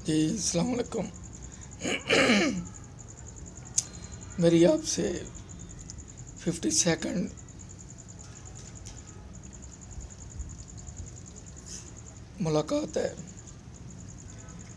جی السلام علیکم۔ میری آپ سے 52 ملاقات ہے۔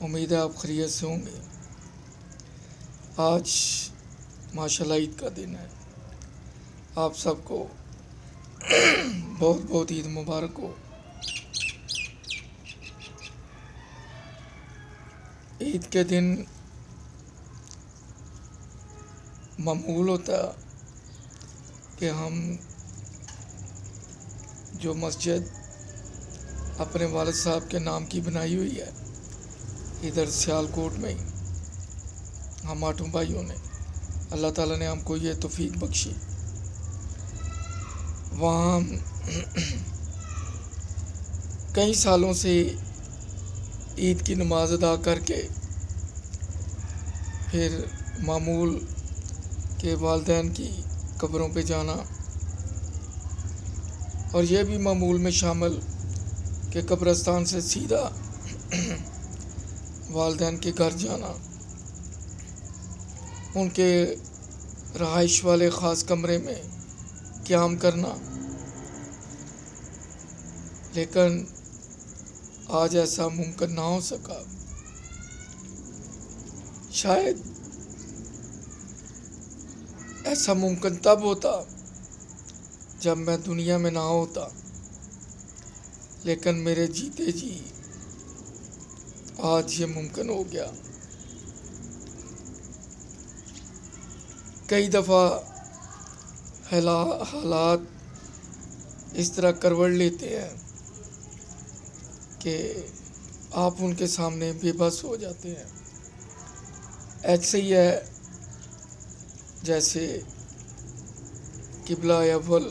امید ہے آپ خیریت سے ہوں گے۔ آج ماشاءاللہ عید کا دن ہے۔ آپ سب کو بہت بہت عید مبارک ہو۔ عید کے دن معمول ہوتا کہ ہم جو مسجد اپنے والد صاحب کے نام کی بنائی ہوئی ہے ادھر سیالکوٹ میں ہی، ہم 8 بھائیوں نے، اللہ تعالیٰ نے ہم کو یہ توفیق بخشی، وہاں ہم کئی سالوں سے عید کی نماز ادا کر کے پھر معمول کے والدین کی قبروں پہ جانا، اور یہ بھی معمول میں شامل کہ قبرستان سے سیدھا والدین کے گھر جانا، ان کے رہائش والے خاص کمرے میں قیام کرنا۔ لیکن آج ایسا ممکن نہ ہو سکا۔ شاید ایسا ممکن تب ہوتا جب میں دنیا میں نہ ہوتا، لیکن میرے جیتے جی آج یہ ممکن ہو گیا۔ کئی دفعہ حالات اس طرح کروٹ لیتے ہیں کہ آپ ان کے سامنے بے بس ہو جاتے ہیں۔ ایسے ہی ہے جیسے قبلہ اول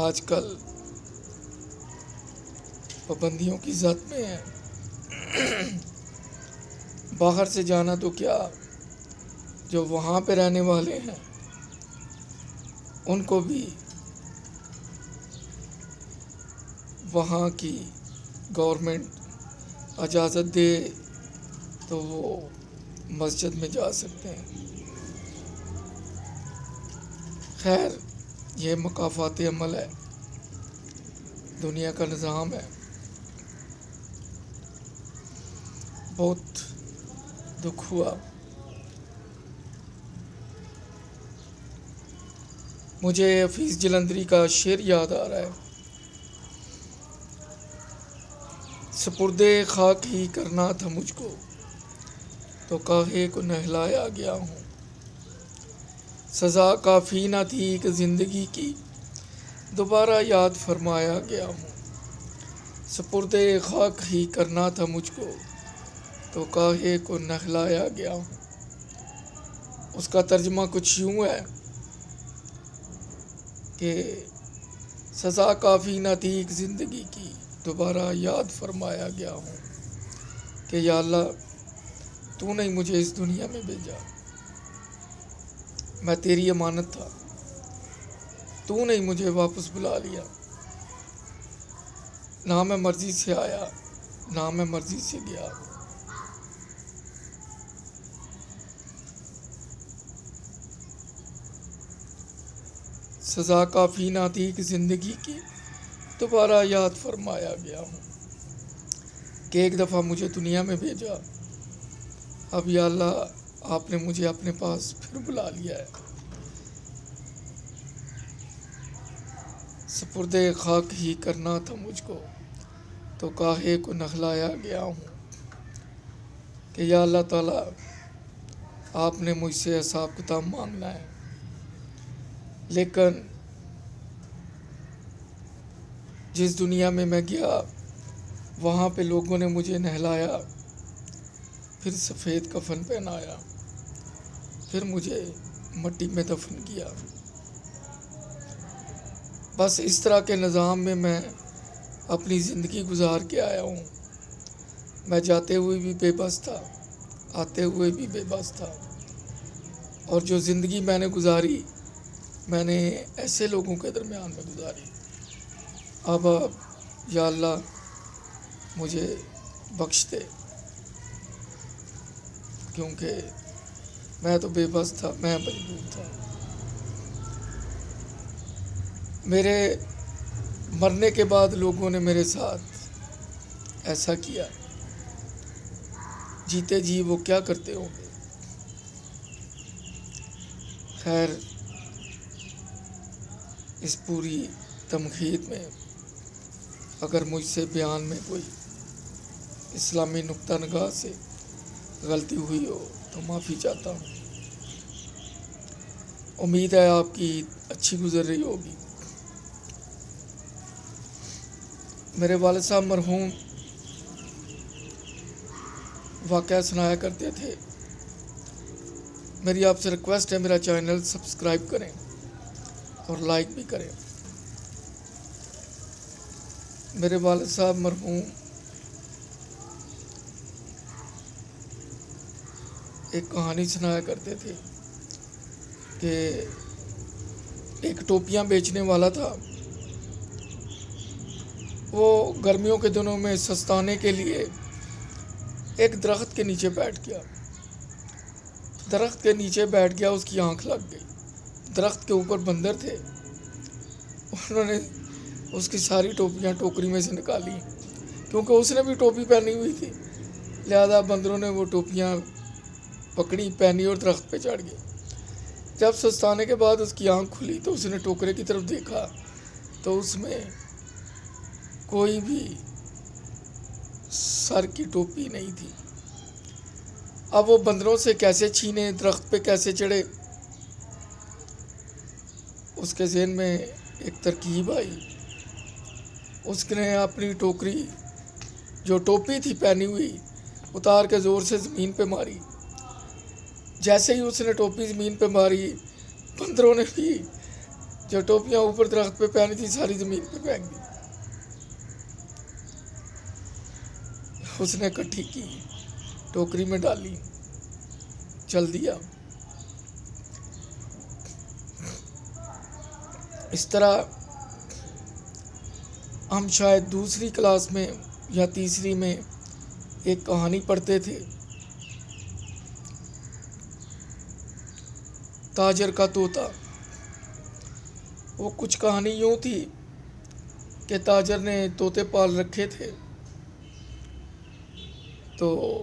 آج کل پابندیوں کی زد میں ہے۔ باہر سے جانا تو کیا، جو وہاں پہ رہنے والے ہیں ان کو بھی وہاں کی گورنمنٹ اجازت دے تو وہ مسجد میں جا سکتے ہیں۔ خیر، یہ مقافات عمل ہے، دنیا کا نظام ہے۔ بہت دکھ ہوا۔ مجھے حفیظ جلندری کا شعر یاد آ رہا ہے، سپرد خاک ہی کرنا تھا مجھ کو تو کاہے کو نہلایا گیا ہوں، سزا کافی نہ تھی کہ زندگی کی دوبارہ یاد فرمایا گیا ہوں، سپرد خاک ہی کرنا تھا مجھ کو تو کاہے کو نہلایا گیا ہوں۔ اس کا ترجمہ کچھ یوں ہے کہ سزا کافی نہ تھی کہ زندگی کی دوبارہ یاد فرمایا گیا ہوں، کہ یا اللہ تو نے مجھے اس دنیا میں بھیجا، میں تیری امانت تھا، تو نے مجھے واپس بلا لیا، نہ میں مرضی سے آیا نہ میں مرضی سے گیا۔ سزا کافی نہ تھی کہ زندگی کی دوبارہ یاد فرمایا گیا ہوں، کہ ایک دفعہ مجھے دنیا میں بھیجا، اب یا اللہ آپ نے مجھے اپنے پاس پھر بلا لیا ہے۔ سپرد خاک ہی کرنا تھا مجھ کو تو کاہے کو نہلایا گیا ہوں، کہ یا اللہ تعالیٰ آپ نے مجھ سے حساب کتاب مانگنا ہے، لیکن جس دنیا میں میں گیا وہاں پہ لوگوں نے مجھے نہلایا، پھر سفید کفن پہنایا، پھر مجھے مٹی میں دفن کیا۔ بس اس طرح کے نظام میں میں اپنی زندگی گزار کے آیا ہوں۔ میں جاتے ہوئے بھی بے بس تھا، آتے ہوئے بھی بے بس تھا، اور جو زندگی میں نے گزاری میں نے ایسے لوگوں کے درمیان میں گزاری۔ اب یا اللہ مجھے بخش دے، کیونکہ میں تو بے بس تھا، میں مجبور تھا۔ میرے مرنے کے بعد لوگوں نے میرے ساتھ ایسا کیا، جیتے جی وہ کیا کرتے ہوں گے۔ خیر، اس پوری تمخید میں اگر مجھ سے بیان میں کوئی اسلامی نقطہ نگاہ سے غلطی ہوئی ہو تو معافی چاہتا ہوں۔ امید ہے آپ کی عید اچھی گزر رہی ہوگی۔ میرے والد صاحب مرحوم واقعہ سنایا کرتے تھے۔ میری آپ سے ریکویسٹ ہے، میرا چینل سبسکرائب کریں اور لائک بھی کریں۔ میرے والد صاحب مرحوم ایک کہانی سنایا کرتے تھے کہ ایک ٹوپیاں بیچنے والا تھا، وہ گرمیوں کے دنوں میں سستانے کے لیے ایک درخت کے نیچے بیٹھ گیا۔ درخت کے نیچے بیٹھ گیا، اس کی آنکھ لگ گئی۔ درخت کے اوپر بندر تھے، انہوں نے اس کی ساری ٹوپیاں ٹوکری میں سے نکالی، کیونکہ اس نے بھی ٹوپی پہنی ہوئی تھی، لہذا بندروں نے وہ ٹوپیاں پکڑی، پہنی اور درخت پہ چڑھ گئے۔ جب سستانے کے بعد اس کی آنکھ کھلی تو اس نے ٹوکرے کی طرف دیکھا تو اس میں کوئی بھی سر کی ٹوپی نہیں تھی۔ اب وہ بندروں سے کیسے چھینے، درخت پہ کیسے چڑھے، اس کے ذہن میں ایک ترکیب آئی۔ اس نے اپنی ٹوکری جو ٹوپی تھی پہنی ہوئی اتار کے زور سے زمین پہ ماری۔ جیسے ہی اس نے ٹوپی زمین پہ ماری، بندروں نے بھی جو ٹوپیاں اوپر درخت پہ پہنی تھی ساری زمین پہ پھینک دی۔ اس نے اکٹھی کی، ٹوکری میں ڈالی، چل دیا۔ اس طرح ہم شاید دوسری کلاس میں یا تیسری میں ایک کہانی پڑھتے تھے، تاجر کا طوطا۔ وہ کچھ کہانی یوں تھی کہ تاجر نے طوطے پال رکھے تھے، تو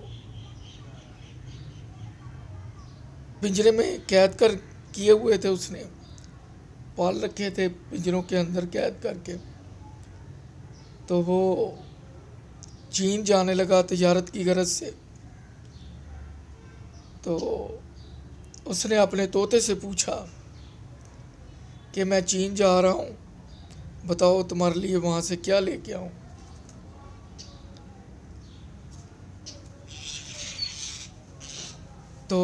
پنجرے میں قید کر کیے ہوئے تھے، اس نے پال رکھے تھے پنجروں کے اندر قید کر کے۔ تو وہ چین جانے لگا تجارت کی غرض سے، تو اس نے اپنے طوطے سے پوچھا کہ میں چین جا رہا ہوں، بتاؤ تمہارے لیے وہاں سے کیا لے کے آؤں۔ تو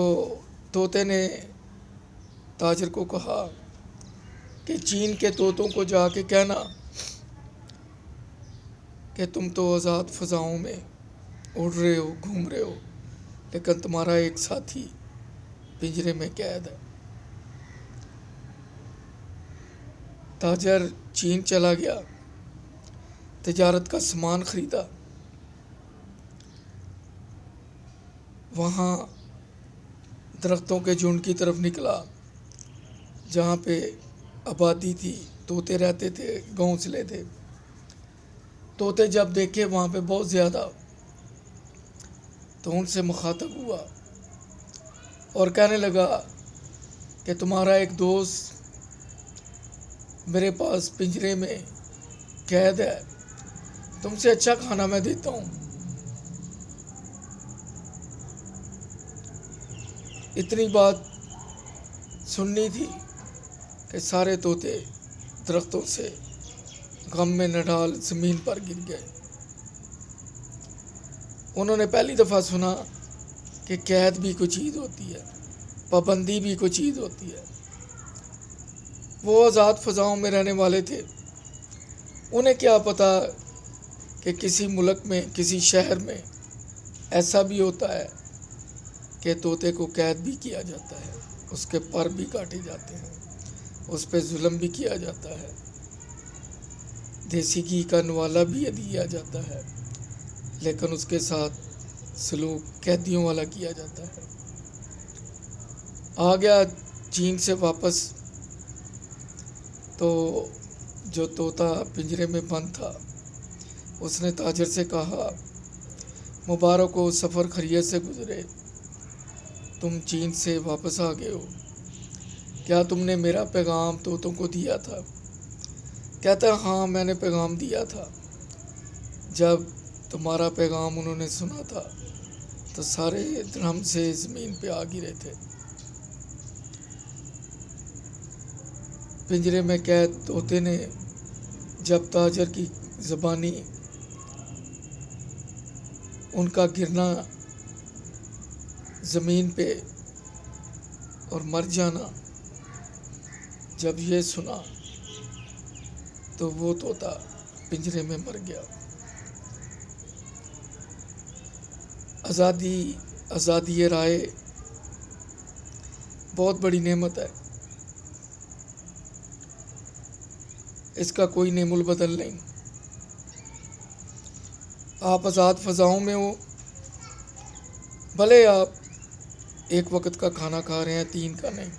طوطے نے تاجر کو کہا کہ چین کے طوطوں کو جا کے کہنا کہ تم تو آزاد فضاؤں میں اڑ رہے ہو، گھوم رہے ہو، لیکن تمہارا ایک ساتھی پنجرے میں قید ہے۔ تاجر چین چلا گیا، تجارت کا سامان خریدا، وہاں درختوں کے جھنڈ کی طرف نکلا جہاں پہ آبادی تھی، طوطے رہتے تھے، گھونسلے تھے۔ طوطے جب دیکھے وہاں پہ بہت زیادہ، تو ان سے مخاطب ہوا اور کہنے لگا کہ تمہارا ایک دوست میرے پاس پنجرے میں قید ہے، تم سے اچھا کھانا میں دیتا ہوں۔ اتنی بات سننی تھی کہ سارے طوطے درختوں سے غم میں نڈال زمین پر گر گئے۔ انہوں نے پہلی دفعہ سنا کہ قید بھی کوئی چیز ہوتی ہے، پابندی بھی کوئی چیز ہوتی ہے۔ وہ آزاد فضاؤں میں رہنے والے تھے، انہیں کیا پتا کہ کسی ملک میں، کسی شہر میں ایسا بھی ہوتا ہے کہ طوطے کو قید بھی کیا جاتا ہے، اس کے پر بھی کاٹے جاتے ہیں، اس پہ ظلم بھی کیا جاتا ہے، دیسی گھی کا نوالا بھی دیا جاتا ہے، لیکن اس کے ساتھ سلوک قیدیوں والا کیا جاتا ہے۔ آ گیا چین سے واپس، تو جو طوطا پنجرے میں بند تھا اس نے تاجر سے کہا، مبارک ہو، سفر خیریت سے گزرے، تم چین سے واپس آ گئے ہو، کیا تم نے میرا پیغام طوطوں کو دیا تھا؟ کہتا ہے، ہاں میں نے پیغام دیا تھا۔ جب تمہارا پیغام انہوں نے سنا تھا تو سارے درہم سے زمین پہ آ گرے تھے۔ پنجرے میں قید طوطے نے جب تاجر کی زبانی ان کا گرنا زمین پہ اور مر جانا جب یہ سنا تو وہ طوطا پنجرے میں مر گیا۔ آزادی رائے بہت بڑی نعمت ہے، اس کا کوئی نعم البدل نہیں۔ آپ آزاد فضاؤں میں ہو، بھلے آپ ایک وقت کا کھانا کھا رہے ہیں، 3 کا نہیں،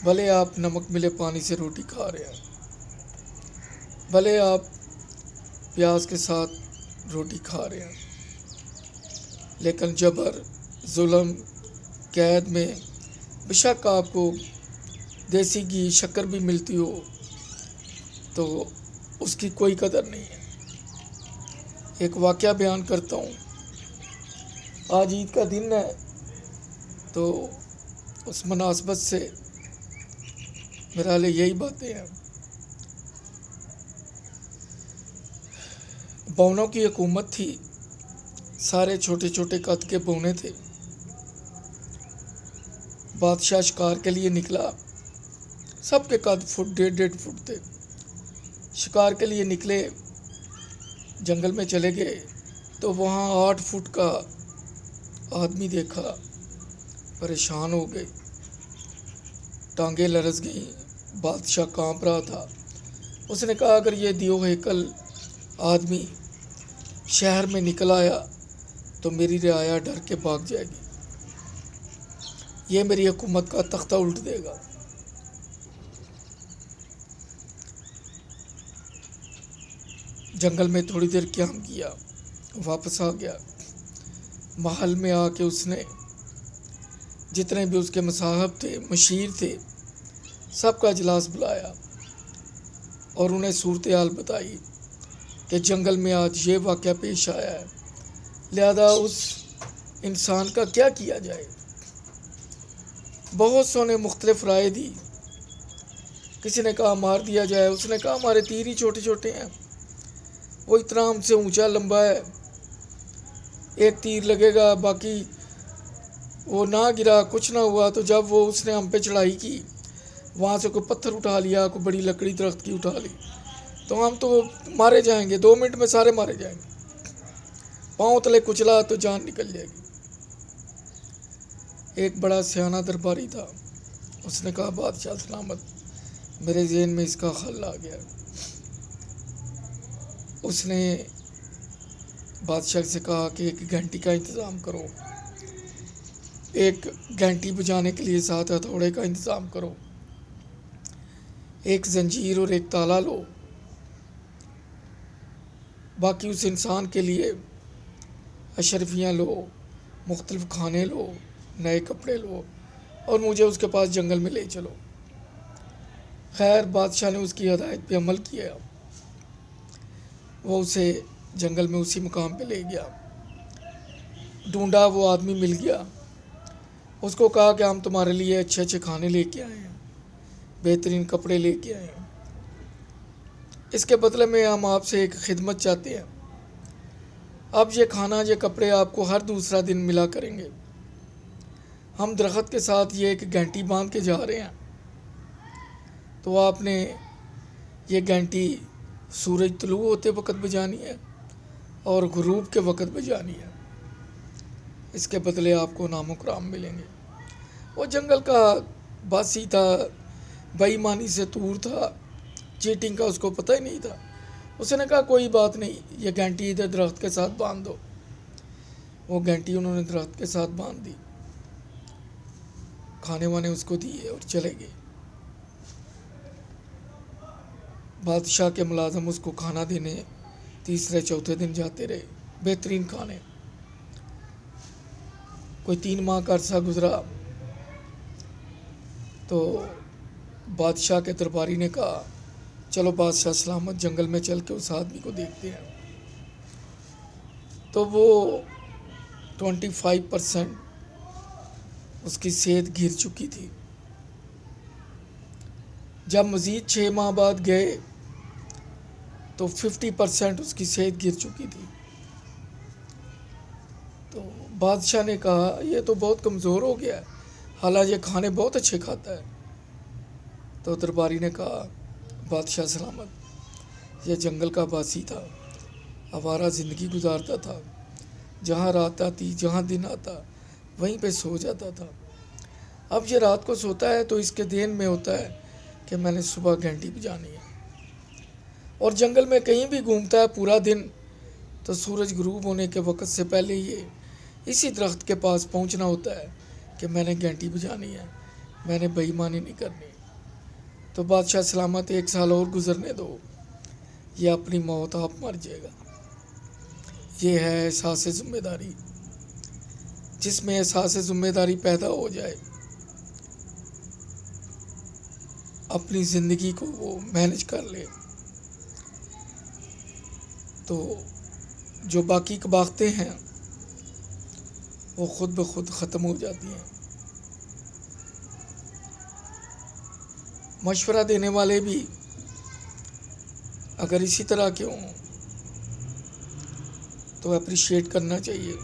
بھلے آپ نمک ملے پانی سے روٹی کھا رہے ہیں، بھلے آپ پیاز کے ساتھ روٹی کھا رہے ہیں، لیکن جبر، ظلم، قید میں بے شک آپ کو دیسی گھی، شکر بھی ملتی ہو تو اس کی کوئی قدر نہیں ہے۔ ایک واقعہ بیان کرتا ہوں۔ آج عید کا دن ہے تو اس مناسبت سے میرا لیے یہی باتیں ہیں۔ بونوں کی حکومت تھی، سارے چھوٹے چھوٹے قد کے بونے تھے۔ بادشاہ شکار کے لیے نکلا، سب کے قد فٹ 1.5 فٹ تھے۔ شکار کے لیے نکلے، جنگل میں چلے گئے تو وہاں 8 فٹ کا آدمی دیکھا، پریشان ہو گئے، ٹانگیں لرز گئیں، بادشاہ کانپ رہا تھا۔ اس نے کہا، اگر یہ دیو ہیکل آدمی شہر میں نکل آیا تو میری رعایا ڈر کے بھاگ جائے گی، یہ میری حکومت کا تختہ الٹ دے گا۔ جنگل میں تھوڑی دیر قیام کیا، واپس آ گیا۔ محل میں آ کے اس نے جتنے بھی اس کے مصاحب تھے، مشیر تھے، سب کا اجلاس بلایا اور انہیں صورتحال بتائی کہ جنگل میں آج یہ واقعہ پیش آیا ہے، لہذا اس انسان کا کیا کیا جائے۔ بہت سو نے مختلف رائے دی، کسی نے کہا مار دیا جائے، اس نے کہا ہمارے تیر ہی چھوٹے چھوٹے ہیں، وہ اتنا ہم سے اونچا لمبا ہے، ایک تیر لگے گا، باقی وہ نہ گرا، کچھ نہ ہوا۔ تو جب وہ اس نے ہم پہ چڑھائی کی، وہاں سے کوئی پتھر اٹھا لیا، کوئی بڑی لکڑی درخت کی اٹھا لی، تو ہم تو مارے جائیں گے، 2 منٹ میں سارے مارے جائیں گے، پاؤں تلے کچلا تو جان نکل جائے گی۔ ایک بڑا سیانہ درباری تھا، اس نے کہا بادشاہ سلامت، میرے ذہن میں اس کا حل آ گیا۔ اس نے بادشاہ سے کہا کہ 1 گھنٹی کا انتظام کرو، 1 گھنٹی بجانے کے لیے 7 ہتھوڑے کا انتظام کرو، 1 زنجیر اور 1 تالا لو، باقی اس انسان کے لیے اشرفیاں لو، مختلف کھانے لو، نئے کپڑے لو اور مجھے اس کے پاس جنگل میں لے چلو۔ خیر بادشاہ نے اس کی ہدایت پہ عمل کیا، وہ اسے جنگل میں اسی مقام پہ لے گیا، ڈھونڈا، وہ آدمی مل گیا، اس کو کہا کہ ہم تمہارے لیے اچھے اچھے کھانے لے کے آئے ہیں، بہترین کپڑے لے کے آئے ہیں، اس کے بدلے میں ہم آپ سے ایک خدمت چاہتے ہیں، اب یہ کھانا، یہ کپڑے آپ کو ہر دوسرا دن ملا کریں گے، ہم درخت کے ساتھ یہ 1 گھنٹی باندھ کے جا رہے ہیں، تو آپ نے یہ گھنٹی سورج طلوع ہوتے وقت بجانی ہے اور غروب کے وقت بجانی ہے، اس کے بدلے آپ کو نام و کرام ملیں گے۔ وہ جنگل کا باسی تھا، بے ایمانی سے دور تھا، چیٹنگ کا اس کو پتہ ہی نہیں تھا، اس نے کہا کوئی بات نہیں، یہ گھنٹی ادھر درخت کے ساتھ باندھ دو۔ وہ گھنٹی انہوں نے درخت کے ساتھ باندھ دی، کھانے وانے اس کو دیے اور چلے گئے۔ بادشاہ کے ملازم اس کو کھانا دینے تیسرے چوتھے دن جاتے رہے، بہترین کھانے۔ کوئی 3 ماہ کا عرصہ گزرا تو بادشاہ کے درباری نے کہا چلو بادشاہ سلامت، جنگل میں چل کے اس آدمی کو دیکھتے ہیں۔ تو وہ 25% اس کی صحت گر چکی تھی۔ جب مزید 6 ماہ بعد گئے تو 50% اس کی صحت گر چکی تھی۔ تو بادشاہ نے کہا یہ تو بہت کمزور ہو گیا ہے، حالانکہ یہ کھانے بہت اچھے کھاتا ہے۔ تو درباری نے کہا بادشاہ سلامت، یہ جنگل کا باسی تھا، آوارہ زندگی گزارتا تھا، جہاں رات آتی جہاں دن آتا وہیں پہ سو جاتا تھا۔ اب یہ رات کو سوتا ہے تو اس کے ذہن میں ہوتا ہے کہ میں نے صبح گھنٹی بجانی ہے، اور جنگل میں کہیں بھی گھومتا ہے پورا دن تو سورج غروب ہونے کے وقت سے پہلے یہ اسی درخت کے پاس پہنچنا ہوتا ہے کہ میں نے گھنٹی بجانی ہے، میں نے بے ایمانی نہیں کرنی۔ تو بادشاہ سلامت 1 سال اور گزرنے دو، یہ اپنی موت آپ مر جائے گا۔ یہ ہے احساس ذمہ داری۔ جس میں احساس ذمہ داری پیدا ہو جائے، اپنی زندگی کو وہ مینج کر لے، تو جو باقی کباختیں ہیں وہ خود بخود ختم ہو جاتی ہیں۔ مشورہ دینے والے بھی اگر اسی طرح کے ہوں تو اپریشیٹ کرنا چاہیے۔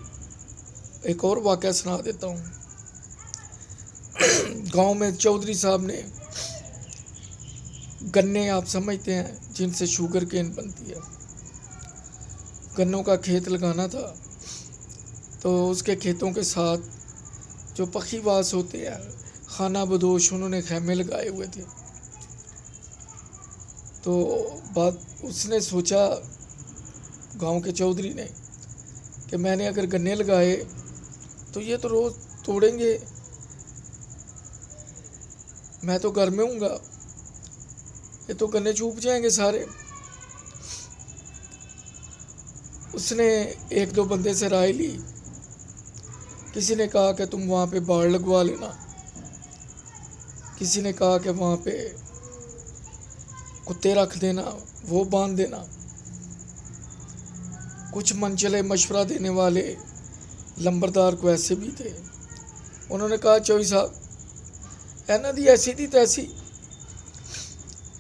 ایک اور واقعہ سنا دیتا ہوں۔ گاؤں میں چودھری صاحب نے گنے، آپ سمجھتے ہیں، جن سے شوگر کین بنتی ہے، گنوں کا کھیت لگانا تھا۔ تو اس کے کھیتوں کے ساتھ جو پکھی باز ہوتے ہیں، خانہ بدوش، انہوں نے خیمے لگائے ہوئے تھے۔ تو اس نے سوچا، گاؤں کے چودھری نے، کہ میں نے اگر گنے لگائے تو یہ تو روز توڑیں گے، میں تو گھر میں ہوں گا، یہ تو گنے چوب جائیں گے سارے۔ اس نے 1-2 بندے سے رائے لی۔ کسی نے کہا کہ تم وہاں پہ باڑ لگوا لینا، کسی نے کہا کہ وہاں پہ کتے رکھ دینا، وہ باندھ دینا۔ کچھ منچلے مشورہ دینے والے لمبردار کو ایسے بھی تھے، انہوں نے کہا چوئی صاحب اینا دی ایسی تھی تیسی،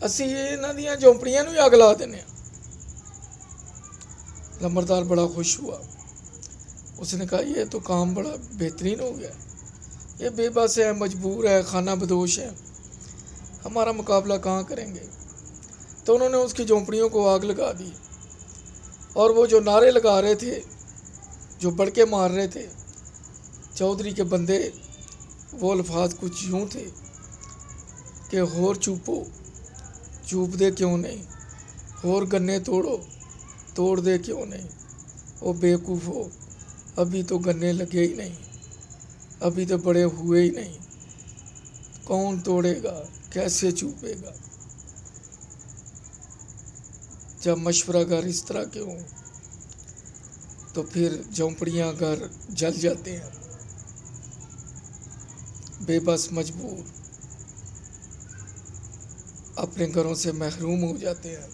اسی انہاں دیاں جھونپڑیاں نوں ہی اگ لا دینے۔ لمبردار بڑا خوش ہوا، اس نے کہا یہ تو کام بڑا بہترین ہو گیا، یہ بے بس ہے، مجبور ہے، خانہ بدوش ہے، ہمارا مقابلہ کہاں کریں گے۔ تو انہوں نے اس کی جھونپڑیوں کو آگ لگا دی، اور وہ جو نعرے لگا رہے تھے، جو بڑکے مار رہے تھے چودھری کے بندے، وہ الفاظ کچھ یوں تھے کہ ہور چوپو، چوپ دے کیوں نہیں، ہور گنے توڑو، توڑ دے کیوں نہیں، او بیوقوفو، ابھی تو گنے لگے ہی نہیں، ابھی تو بڑے ہوئے ہی نہیں، کون توڑے گا، کیسے چوپے گا۔ جب مشورہ گر اس طرح کے ہوں تو پھر جھونپڑیاں گھر جل جاتے ہیں، بے بس مجبور اپنے گھروں سے محروم ہو جاتے ہیں،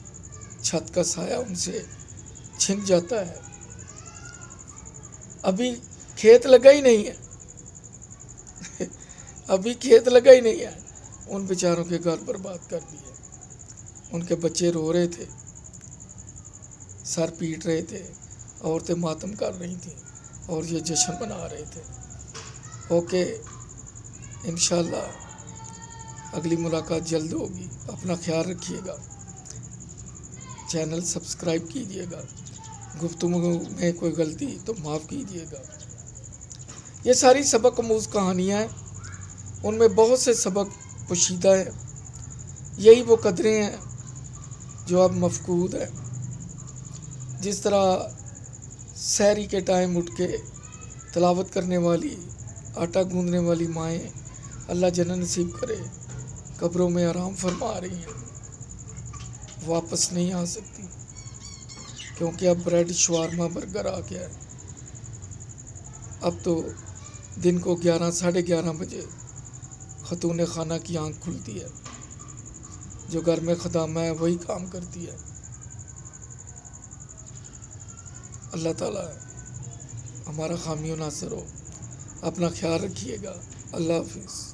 چھت کا سایہ ان سے چھن جاتا ہے۔ ابھی کھیت لگا ہی نہیں ہے، ابھی کھیت لگا ہی نہیں ہے، ان بیچاروں کے گھر برباد کر دیے۔ ان کے بچے رو رہے تھے، سر پیٹ رہے تھے، عورتیں ماتم کر رہی تھیں، اور یہ جشن منا رہے تھے۔ اوکے، انشاءاللہ اگلی ملاقات جلد ہوگی۔ اپنا خیال رکھیے گا، چینل سبسکرائب کیجیے گا، گفتگو میں کوئی غلطی تو معاف کیجیے گا۔ یہ ساری سبق آموز کہانیاں ہیں، ان میں بہت سے سبق پوشیدہ ہیں، یہی وہ قدریں ہیں جو اب مفقود ہیں۔ جس طرح سحری کے ٹائم اٹھ کے تلاوت کرنے والی، آٹا گوندنے والی مائیں اللہ جنت نصیب کرے قبروں میں آرام فرما رہی ہیں، واپس نہیں آ سکتی، کیونکہ اب بریڈ شوارما برگر آ گیا ہے۔ اب تو دن کو 11 ساڑھے 11 بجے خاتون خانہ کی آنکھ کھلتی ہے، جو گھر میں خدامہ ہے وہی کام کرتی ہے۔ اللہ تعالیٰ ہمارا حامی و ناصر ہو۔ اپنا خیال رکھیے گا۔ اللہ حافظ۔